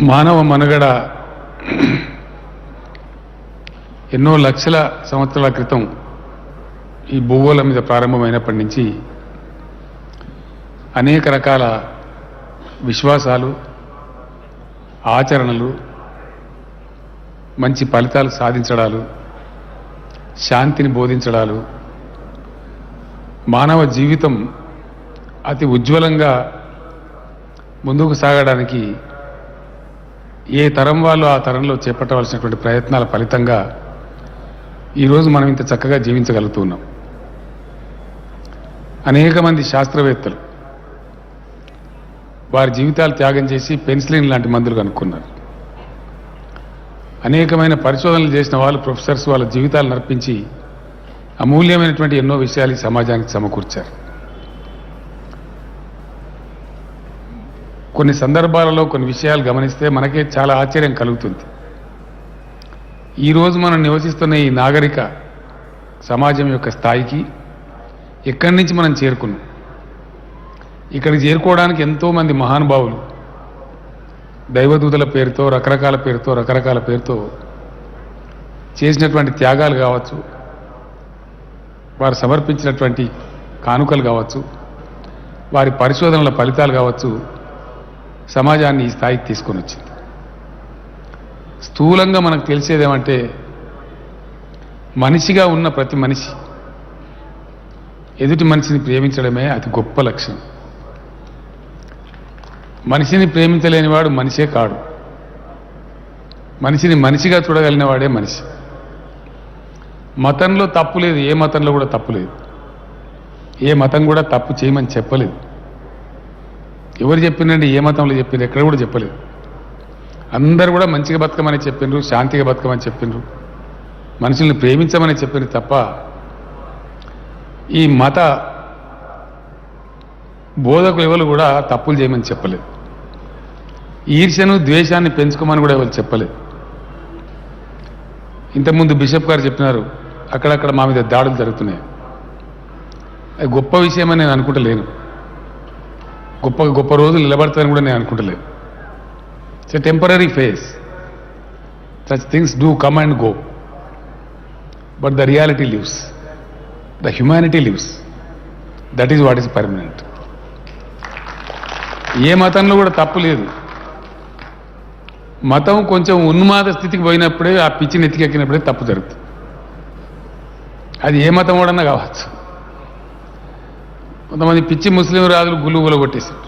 మానవ మనుగడ ఎన్నో లక్షల సంవత్సరాల క్రితం ఈ భూగోళం మీద ప్రారంభమైనప్పటి నుంచి అనేక రకాల విశ్వాసాలు, ఆచరణలు, మంచి ఫలితాలు సాధించడాలు, శాంతిని బోధించడాలు, మానవ జీవితం అతి ఉజ్వలంగా ముందుకు సాగడానికి ఏ తరం వాళ్ళు ఆ తరంలో చేపట్టవలసినటువంటి ప్రయత్నాల ఫలితంగా ఈరోజు మనం ఇంత చక్కగా జీవించగలుగుతున్నాం. అనేక మంది శాస్త్రవేత్తలు వారి జీవితాలు త్యాగం చేసి పెన్సిలిన్ లాంటి మందులు కనుక్కున్నారు. అనేకమైన పరిశోధనలు చేసిన వాళ్ళు, ప్రొఫెసర్స్ వాళ్ళ జీవితాలు నర్పించి అమూల్యమైనటువంటి ఎన్నో విషయాలు ఈ సమాజానికి సమకూర్చారు. కొన్ని సందర్భాలలో కొన్ని విషయాలు గమనిస్తే మనకే చాలా ఆశ్చర్యం కలుగుతుంది. ఈరోజు మనం నివసిస్తున్న ఈ నాగరిక సమాజం యొక్క స్థాయికి ఎక్కడి నుంచి మనం చేరుకున్నాం. ఇక్కడికి చేరుకోవడానికి ఎంతోమంది మహానుభావులు దైవదూతల పేరుతో, రకరకాల పేరుతో చేసినటువంటి త్యాగాలు కావచ్చు, వారు సమర్పించినటువంటి కానుకలు కావచ్చు, వారి పరిశోధనల ఫలితాలు కావచ్చు, సమాజాన్ని ఈ స్థాయికి తీసుకొని వచ్చింది. స్థూలంగా మనకు తెలిసేదేమంటే మనిషిగా ఉన్న ప్రతి మనిషి ఎదుటి మనిషిని ప్రేమించడమే అతి గొప్ప లక్షణం. మనిషిని ప్రేమించలేనివాడు మనిషే కాడు. మనిషిని మనిషిగా చూడగలిగిన వాడే మనిషి. మతంలో తప్పు లేదు, ఏ మతంలో కూడా తప్పు లేదు. ఏ మతం కూడా తప్పు చేయమని చెప్పలేదు. ఎవరు చెప్పినండి? ఏ మతంలో చెప్పిండ్రు? ఎక్కడ కూడా చెప్పలేదు. అందరూ కూడా మంచిగా బతకమని చెప్పిండ్రు, శాంతిగా బతకమని చెప్పిండ్రు, మనుషుల్ని ప్రేమించమని చెప్పిండ్రు తప్ప ఈ మత బోధకులు ఎవరు కూడా తప్పులు చేయమని చెప్పలేదు. ఈర్ష్యను, ద్వేషాన్ని పెంచుకోమని కూడా ఎవరు చెప్పలేదు. ఇంతకుముందు బిషప్ గారు చెప్పినారు, అక్కడక్కడ మా మీద దాడులు జరుగుతున్నాయి. అది గొప్ప విషయమని నేను అనుకుంటలేను. గొప్ప రోజులు నిలబడతారని కూడా నేను అనుకుంటలేదు. It's a temporary phase. Such things do come and go, but the reality lives, the humanity lives. That is what is permanent. ఏ మతంలో కూడా తప్పు లేదు. మతం కొంచెం ఉన్మాద స్థితికి పోయినప్పుడే, ఆ పిచ్చిని ఎత్తికెక్కినప్పుడే తప్పు జరుగుతుంది. అది ఏ మతం కూడా కావచ్చు. కొంతమంది పిచ్చి ముస్లిం రాజులు గుళ్ళు కొట్టేశారు,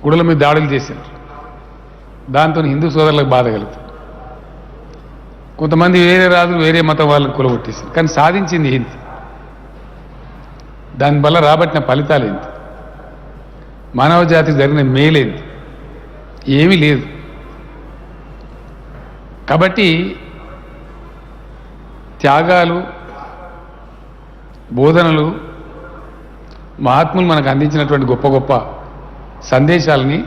గుడుల మీద దాడులు చేశారు. దాంతో హిందూ సోదరులకు బాధ కలుగుతుంది. కొంతమంది వేరే రాజులు వేరే మతం వాళ్ళని కూలగొట్టేశారు. కానీ సాధించింది ఏంటి? దానివల్ల రాబట్టిన ఫలితాలు ఏంటి? మానవ జాతికి జరిగిన మేలేంటి? ఏమీ లేదు. కాబట్టి త్యాగాలు, బోధనలు, మహాత్ములు మనకు అందించినటువంటి గొప్ప సందేశాలని,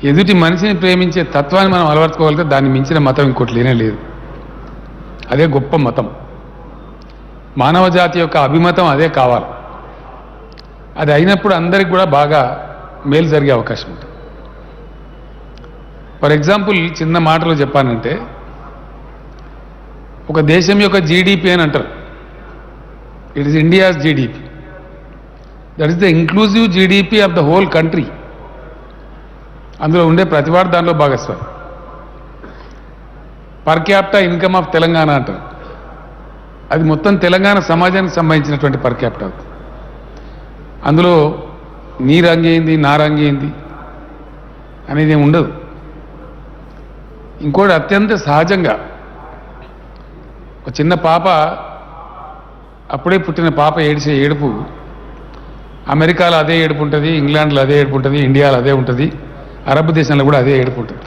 ఎదుటి మనిషిని ప్రేమించే తత్వాన్ని మనం అలవర్చుకోగలిగితే దాన్ని మించిన మతం ఇంకోటి లేనే లేదు. అదే గొప్ప మతం. మానవ జాతి యొక్క అభిమతం అదే కావాలి. అది అయినప్పుడు అందరికి కూడా బాగా మేలు జరిగే అవకాశం ఉంటుంది. ఫర్ ఎగ్జాంపుల్, చిన్న మాటలో చెప్పానంటే, ఒక దేశం యొక్క జీడిపి అని అంటారు. It is India's GDP. That is the inclusive GDP of the whole country. అందులో ఉండే ప్రతివాడు దానిలో భాగస్వామి. Per capita income of Telangana అంటారు. అది మొత్తం తెలంగాణ సమాజానికి సంబంధించినటువంటి పర్ క్యాపిటా అవుతుంది. అందులో నీ రంగు ఏంది, నా రంగు ఏంది అనేది ఏమి ఉండదు. ఇంకోటి అత్యంత సహజంగా ఒక చిన్న పాప, అప్పుడే పుట్టిన పాప ఏడిసే ఏడుపు అమెరికాలో అదే ఏడుపు ఉంటుంది, ఇంగ్లాండ్లో అదే ఏడుపు ఉంటుంది, ఇండియాలో అదే ఉంటుంది, అరబ్ దేశంలో కూడా అదే ఏడుపు ఉంటుంది.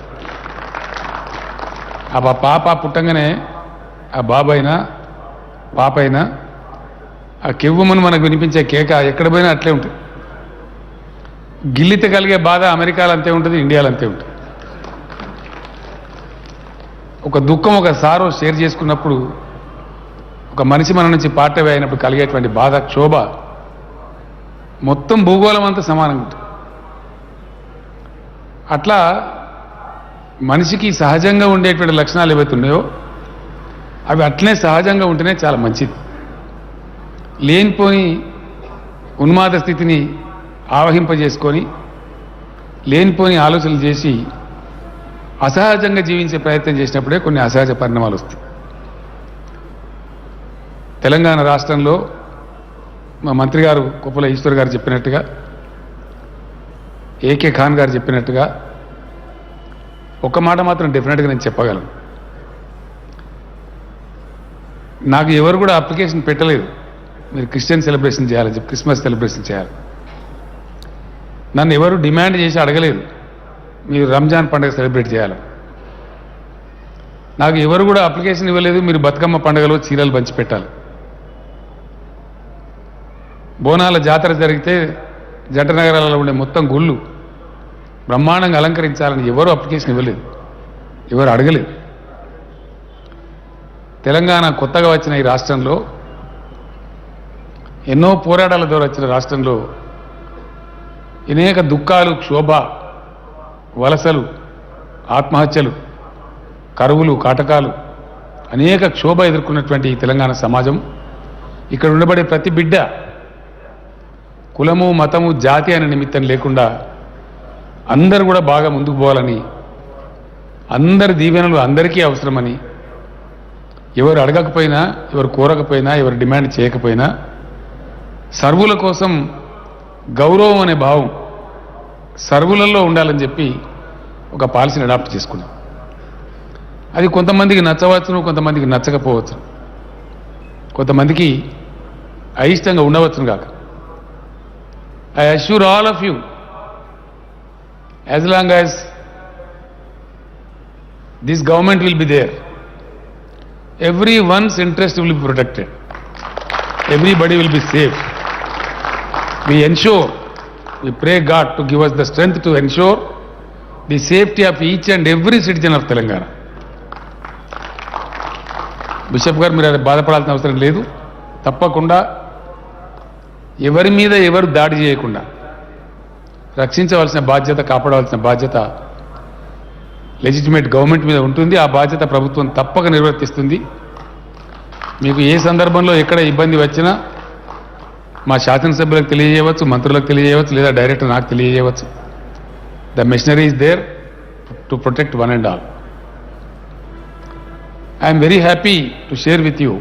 ఆ పాప పుట్టంగానే ఆ బాబైనా పాప అయినా ఆ కెవ్వుమని మనకు వినిపించే కేక ఎక్కడ పోయినా అట్లే ఉంటుంది. గిల్లిత కలిగే బాధ అమెరికాలో అంతే ఉంటుంది, ఇండియాలో అంతే ఉంటుంది. ఒక దుఃఖం, ఒక సారో షేర్ చేసుకున్నప్పుడు, ఒక మనిషి మన నుంచి పార్ట్ అవే అయినప్పుడు కలిగేటువంటి బాధ, క్షోభ మొత్తం భూగోళం అంతా సమానంగా ఉంటుంది. అట్లా మనిషికి సహజంగా ఉండేటువంటి లక్షణాలు ఏవైతే ఉన్నాయో అవి అట్లనే సహజంగా ఉంటేనే చాలా మంచిది. లేనిపోని ఉన్మాద స్థితిని ఆవహింపజేసుకొని లేనిపోని ఆలోచనలు చేసి అసహజంగా జీవించే ప్రయత్నం చేసినప్పుడే కొన్ని అసహజ పరిణామాలు వస్తాయి. తెలంగాణ రాష్ట్రంలో మా మంత్రి గారు కొప్పుల ఈశ్వర్ గారు చెప్పినట్టుగా, ఏకే ఖాన్ గారు చెప్పినట్టుగా ఒక మాట మాత్రం డెఫినెట్గా నేను చెప్పగలను. నాకు ఎవరు కూడా అప్లికేషన్ పెట్టలేదు మీరు క్రిస్టియన్ సెలబ్రేషన్ చేయాలని చెప్పి, క్రిస్మస్ సెలబ్రేషన్ చేయాలి. నన్ను ఎవరు డిమాండ్ చేసి అడగలేదు మీరు రంజాన్ పండుగ సెలబ్రేట్ చేయాలి. నాకు ఎవరు కూడా అప్లికేషన్ ఇవ్వలేదు మీరు బతుకమ్మ పండుగలో చీరలు పంచిపెట్టాలి. బోనాల జాతర జరిగితే జంట నగరాలలో ఉండే మొత్తం గుళ్ళు బ్రహ్మాండంగా అలంకరించాలని ఎవరు అప్లికేషన్ ఇవ్వలేదు, ఎవరు అడగలేదు. తెలంగాణ కొత్తగా వచ్చిన ఈ రాష్ట్రంలో, ఎన్నో పోరాటాల ద్వారా వచ్చిన రాష్ట్రంలో అనేక దుఃఖాలు, క్షోభ, వలసలు, ఆత్మహత్యలు, కరువులు, కాటకాలు, అనేక క్షోభ ఎదుర్కొన్నటువంటి ఈ తెలంగాణ సమాజం, ఇక్కడ ఉండబడే ప్రతి బిడ్డ కులము, మతము, జాతి అనే నిమిత్తం లేకుండా అందరూ కూడా బాగా ముందుకు పోవాలని, అందరి దీవెనలు అందరికీ అవసరమని, ఎవరు అడగకపోయినా, ఎవరు కోరకపోయినా, ఎవరు డిమాండ్ చేయకపోయినా సర్వుల కోసం గౌరవం అనే భావం సర్వులలో ఉండాలని చెప్పి ఒక పాలసీని అడాప్ట్ చేసుకున్నాం. అది కొంతమందికి నచ్చవచ్చును, కొంతమందికి నచ్చకపోవచ్చు, కొంతమందికి అయిష్టంగా ఉండవచ్చును కాక. I assure all of you, as long as this government will be there, everyone's interest will be protected, everybody will be safe. We ensure, we pray God to give us the strength to ensure the safety of each and every citizen of Telangana. Bishop గారు మీరు అది బాధపడాల్సిన అవసరం లేదు. తప్పకుండా ఎవరి మీద ఎవరు దాడి చేయకుండా రక్షించవలసిన బాధ్యత, కాపాడవలసిన బాధ్యత లెజిటిమేట్ గవర్నమెంట్ మీద ఉంటుంది. ఆ బాధ్యత ప్రభుత్వం తప్పక నిర్వర్తిస్తుంది. మీకు ఏ సందర్భంలో ఎక్కడ ఇబ్బంది వచ్చినా మా శాసనసభ్యులకు తెలియజేయవచ్చు, మంత్రులకు తెలియజేయవచ్చు, లేదా డైరెక్ట్ నాకు తెలియజేయవచ్చు. The machinery is there to protect one and all. I'm very happy to share with you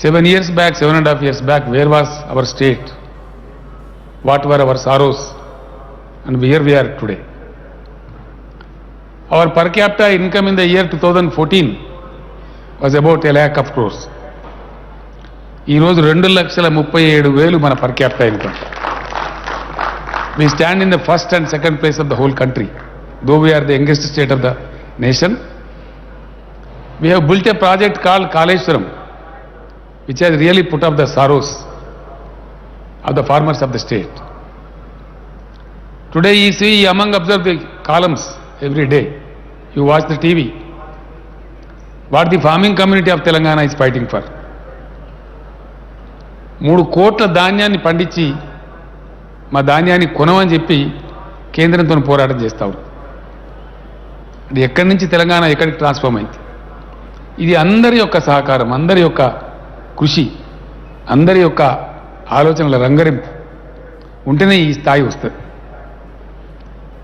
7 years back, 7.5 years back, where was our state? What were our sorrows? And here we are today. Our per capita income in the year 2014 was about 1 lakh of crores. ఈ రోజు 2,37,000 మన per capita income. We stand in the first and second place of the whole country. Though we are the youngest state of the nation, we have built a project called Kaleshwaram, which has really put up the sorrows of the farmers of the state. Today you see, among observe the columns every day, you watch the TV, what the farming community of Telangana is fighting for. 3 కోట్ల ధాన్యాన్ని పండించి మా ధాన్యాన్ని కొనమని చెప్పి కేంద్రంతో పోరాటం చేస్తారు. అది ఎక్కడి నుంచి తెలంగాణ ఎక్కడికి ట్రాన్స్ఫార్మ్ అయింది. ఇది అందరి యొక్క సహకారం, అందరి యొక్క కృషి, అందరి యొక్క ఆలోచనల రంగరింపు ఉంటేనే ఈ స్థాయి వస్తుంది.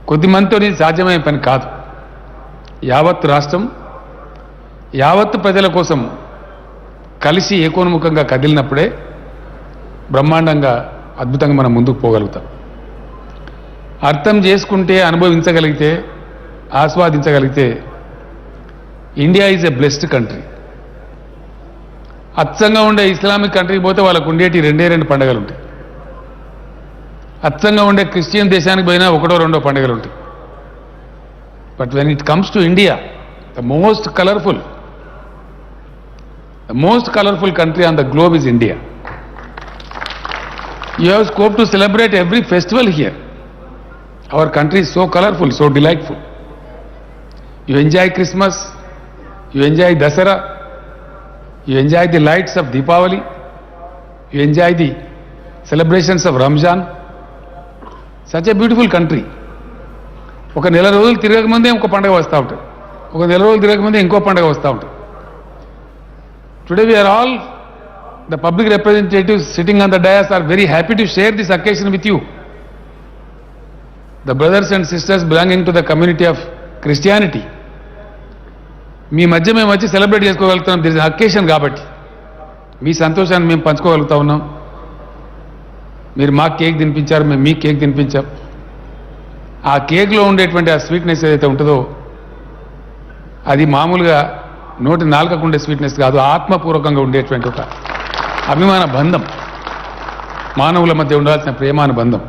కొద్దిమందితో సాధ్యమయ్యే పని కాదు. యావత్ రాష్ట్రం, యావత్ ప్రజల కోసం కలిసి ఏకోన్ముఖంగా కదిలినప్పుడే బ్రహ్మాండంగా, అద్భుతంగా మనం ముందుకు పోగలుగుతాం. అర్థం చేసుకుంటే, అనుభవించగలిగితే, ఆస్వాదించగలిగితే India is a blessed country. అచ్చంగా ఉండే ఇస్లామిక్ కంట్రీకి పోతే వాళ్ళకు ఉండేటి 2 పండుగలు ఉంటాయి. అచ్చంగా ఉండే క్రిస్టియన్ దేశానికి పోయినా 1-2 పండుగలు ఉంటాయి. But when it comes to India, the most colourful country on the globe is India. You have scope to celebrate every festival here. Our country is so colorful, so delightful. You enjoy Christmas, you enjoy Dasara, you enjoy the lights of Deepavali, you enjoy the celebrations of Ramzan. Such a beautiful country. ఒక నెల రోజులు తిరగకముందే ఇంకో పండుగ వస్తూ ఉంటుంది, ఒక నెల రోజులు తిరగకముందే ఇంకో పండుగ వస్తూ ఉంటుంది. Today we are all the public representatives sitting on the dais are very happy to share this occasion with you. The brothers and sisters belonging to the community of Christianity. మీ మధ్య మేము వచ్చి సెలబ్రేట్ చేసుకోగలుగుతున్నాం, దిస్ అకేషన్ కాబట్టి మీ సంతోషాన్ని మేము పంచుకోగలుగుతా ఉన్నాం. మీరు మాకు cake తినిపించారు, మేము మీకు కేక్ తినిపించాం. ఆ కేక్లో ఉండేటువంటి ఆ స్వీట్నెస్ ఏదైతే ఉంటుందో అది మామూలుగా నోటి నాలుకకు ఉండే స్వీట్నెస్ కాదు, ఆత్మపూర్వకంగా ఉండేటువంటి ఒక అభిమాన బంధం, మానవుల మధ్య ఉండాల్సిన ప్రేమానుబంధం.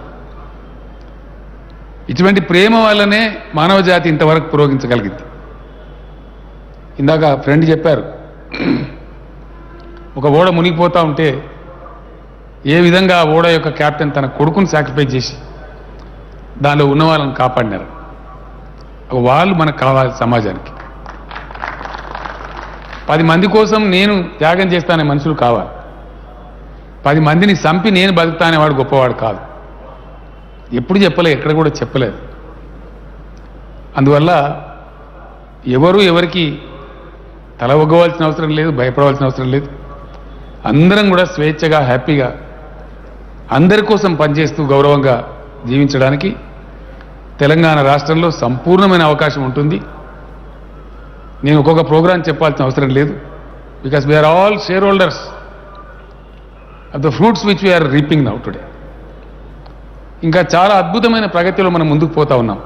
ఇటువంటి ప్రేమ వల్లనే మానవ జాతి ఇంతవరకు పురోగించగలిగింది. ఇందాక ఫ్రెండ్ చెప్పారు, ఒక ఓడ మునిగిపోతూ ఉంటే ఏ విధంగా ఆ ఓడ యొక్క కెప్టెన్ తన కొడుకుని సాక్రిఫైస్ చేసి దానిలో ఉన్న వాళ్ళని కాపాడినారు. వాళ్ళు మనకు కావాలి. సమాజానికి 10 మంది కోసం నేను త్యాగం చేస్తానే మనుషులు కావాలి. 10 మందిని చంపి నేను బతుకుతా అనేవాడు గొప్పవాడు కాదు. ఎప్పుడు చెప్పలేదు, ఎక్కడ కూడా చెప్పలేదు. అందువల్ల ఎవరు ఎవరికి తల ఒగ్గవలసిన అవసరం లేదు, భయపడవలసిన అవసరం లేదు. అందరం కూడా స్వేచ్ఛగా హ్యాపీగా అందరి కోసం పనిచేస్తూ గౌరవంగా జీవించడానికి తెలంగాణ రాష్ట్రంలో సంపూర్ణమైన అవకాశం ఉంటుంది. నేను ఒక్కొక్క ప్రోగ్రాం చెప్పాల్సిన అవసరం లేదు. Because we are all shareholders of the fruits which we are reaping now today. ఇంకా చాలా అద్భుతమైన ప్రగతిలో మనం ముందుకు పోతా ఉన్నాం.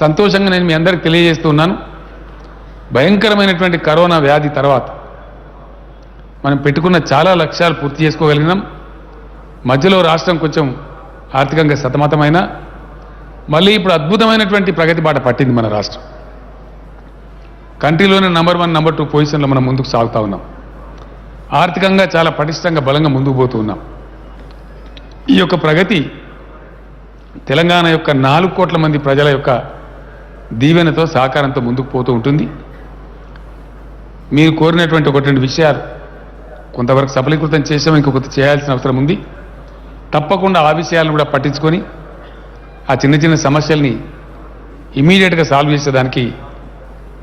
సంతోషంగా నేను మీ అందరికి తెలియజేస్తూ ఉన్నాను, భయంకరమైనటువంటి కరోనా వ్యాధి తర్వాత మనం పెట్టుకున్న చాలా లక్ష్యాలు పూర్తి చేసుకోగలిగినాం. మధ్యలో రాష్ట్రం కొంచెం ఆర్థికంగా సతమతమైన మళ్ళీ ఇప్పుడు అద్భుతమైనటువంటి ప్రగతి బాట పట్టింది మన రాష్ట్రం. కంట్రీలోనే నంబర్ 1, నంబర్ 2 పొజిషన్లో మనం ముందుకు సాగుతూ ఉన్నాం. ఆర్థికంగా చాలా పటిష్టంగా బలంగా ముందుకు పోతూ ఉన్నాం. ఈ యొక్క ప్రగతి తెలంగాణ యొక్క 4 కోట్ల మంది ప్రజల యొక్క దీవెనతో సహకారంతో ముందుకు పోతూ ఉంటుంది. మీరు కోరినటువంటి 1-2 విషయాలు కొంతవరకు సఫలీకృతం చేసాం, ఇంకొకటి చేయాల్సిన అవసరం ఉంది. తప్పకుండా ఆ విషయాలను కూడా పట్టించుకొని ఆ చిన్న చిన్న సమస్యల్ని ఇమీడియట్గా సాల్వ్ చేసేదానికి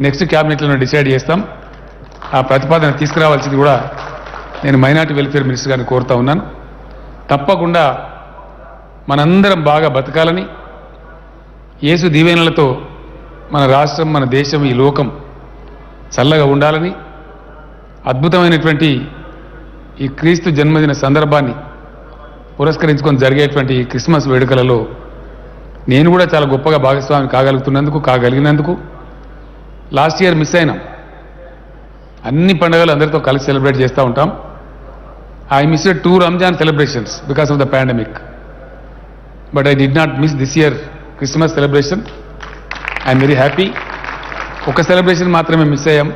నెక్స్ట్ క్యాబినెట్లో డిసైడ్ చేస్తాం. ఆ ప్రతిపాదన తీసుకురావాల్సింది కూడా నేను మైనార్టీ వెల్ఫేర్ మినిస్టర్ గారిని కోరుతా ఉన్నాను. తప్పకుండా మనందరం బాగా బతకాలని, యేసు దీవెనలతో మన రాష్ట్రం, మన దేశం, ఈ లోకం చల్లగా ఉండాలని, అద్భుతమైనటువంటి ఈ క్రీస్తు జన్మదిన సందర్భాన్ని పురస్కరించుకొని జరిగేటువంటి ఈ క్రిస్మస్ వేడుకలలో నేను కూడా చాలా గొప్పగా భాగస్వామి కాగలిగినందుకు లాస్ట్ ఇయర్ మిస్ అయినాం. అన్ని పండుగలు అందరితో కలిసి సెలబ్రేట్ చేస్తూ ఉంటాం. I missed 2 Ramzan celebrations because of the pandemic, but I did not miss this year Christmas celebration. I'm very happy. ఒక సెలబ్రేషన్ మాత్రమే మిస్ అయ్యాం,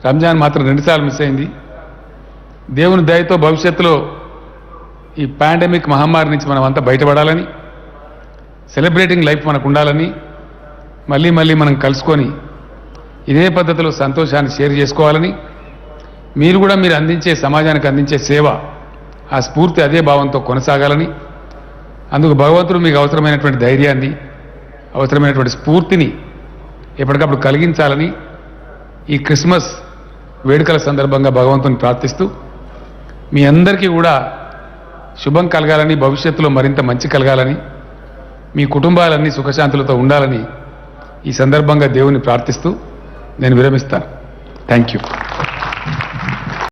రంజాన్ మాత్రం 2 సార్లు మిస్ అయింది. దేవుని దయతో భవిష్యత్తులో ఈ పాండమిక్ మహమ్మారి నుంచి మనం అంతా బయటపడాలని, సెలబ్రేటింగ్ లైఫ్ మనకు ఉండాలని, మళ్ళీ మనం కలుసుకొని ఇదే పద్ధతిలో సంతోషాన్ని షేర్ చేసుకోవాలని, మీరు కూడా మీరు అందించే సమాజానికి అందించే సేవ ఆ స్ఫూర్తి అదే భావంతో కొనసాగాలని, అందుకు భగవంతుడు మీకు అవసరమైనటువంటి ధైర్యాన్ని, అవసరమైనటువంటి స్ఫూర్తిని ఎప్పటికప్పుడు కలిగించాలని ఈ క్రిస్మస్ వేడుకల సందర్భంగా భగవంతుని ప్రార్థిస్తూ మీ అందరికీ కూడా శుభం కలగాలని, భవిష్యత్తులో మరింత మంచి కలగాలని, మీ కుటుంబాలన్నీ సుఖశాంతులతో ఉండాలని ఈ సందర్భంగా దేవుని ప్రార్థిస్తూ నేను విరమిస్తాను. Thank you.